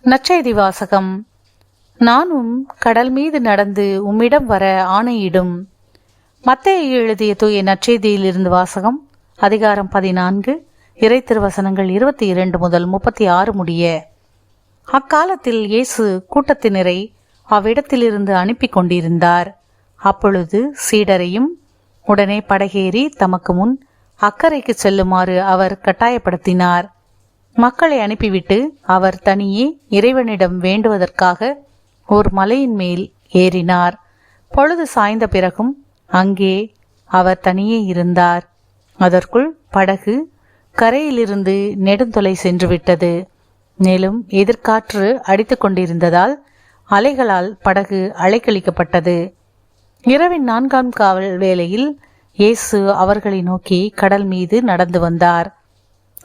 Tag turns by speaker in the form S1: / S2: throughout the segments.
S1: நற்செய்தி வாசகம். நானும் கடல் மீது நடந்து உம்மிடம் வர ஆணையிடும். மத்தேயு எழுதிய தூய நற்செய்தியிலிருந்து வாசகம். அதிகாரம் 14, இறை திருவசனங்கள் 22 முதல் 36 முடிய. அக்காலத்தில் இயேசு கூட்டத்தினரை அவ்விடத்திலிருந்து அனுப்பி கொண்டிருந்தார். அப்பொழுது சீடரையும் உடனே படகேறி தமக்கு முன் அக்கறைக்கு செல்லுமாறு அவர் கட்டாயப்படுத்தினார். மக்களை அனுப்பிவிட்டு அவர் தனியே இறைவனிடம் வேண்டுவதற்காக ஒரு மலையின் மேல் ஏறினார். பொழுது சாய்ந்த பிறகும் அங்கே அவர் தனியே இருந்தார். அதற்குள் படகு கரையிலிருந்து நெடுந்தொலை சென்று விட்டது. மேலும் எதிர்காற்று அடித்து கொண்டிருந்ததால் அலைகளால் படகு அலைக்கழிக்கப்பட்டது. இரவின் 4ஆம் காவல் வேளையில் இயேசு அவர்களை நோக்கி கடல் மீது நடந்து வந்தார்.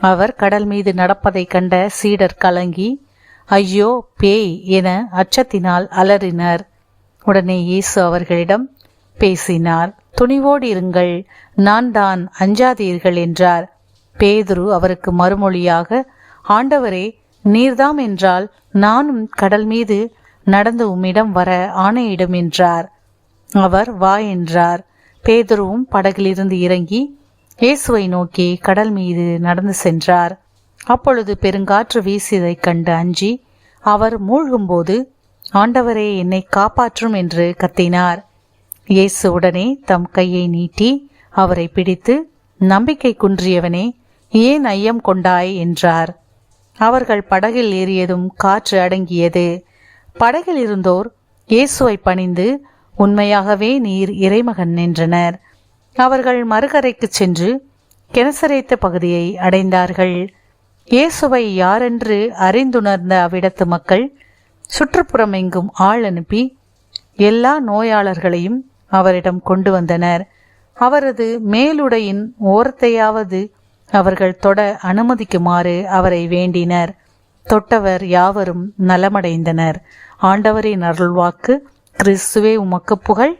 S1: அவர் கடல் மீது நடப்பதை கண்ட சீடர் கலங்கி, ஐயோ பேய் என அச்சத்தினால் அலறினர். உடனே இயேசு அவர்களிடம் பேசினார். துணிவோடு இருங்கள், நான் தான், அஞ்சாதீர்கள் என்றார். பேதுரு அவருக்கு மறுமொழியாக, ஆண்டவரே, நீர்தாம் என்றால் நானும் கடல் மீது நடந்து உம்மிடம் வர ஆணையிடும் என்றார். அவர் வா என்றார். பேதுருவும் படகிலிருந்து இறங்கி இயேசுவை நோக்கி கடல் மீது நடந்து சென்றார். அப்பொழுது பெருங்காற்று வீசியதைக் கண்டு அஞ்சி அவர் மூழ்கும்போது, ஆண்டவரே, என்னை காப்பாற்றும் என்று கத்தினார். இயேசு உடனே தம் கையை நீட்டி அவரை பிடித்து, நம்பிக்கை குன்றியவனே, ஏன் ஐயம் கொண்டாய் என்றார். அவர்கள் படகில் ஏறியதும் காற்று அடங்கியது. படகில் இருந்தோர் இயேசுவை பணிந்து, உண்மையாகவே நீர் இறைமகன் என்றனர். அவர்கள் மறுகரைக்கு சென்று கெனசரேத்த பகுதியை அடைந்தார்கள். இயேசுவை யாரென்று அறிந்துணர்ந்த அவ்விடத்து மக்கள் சுற்றுப்புறம் எங்கும் ஆள் அனுப்பி எல்லா நோயாளர்களையும் அவரிடம் கொண்டு வந்தனர். அவரது மேலுடையின் ஓரத்தையாவது அவர்கள் தொட அனுமதிக்குமாறு அவரை வேண்டினர். தொட்டவர் யாவரும் நலமடைந்தனர். ஆண்டவரின் அருள்வாக்கு. கிறிஸ்துவே உமக்கு புகழ்.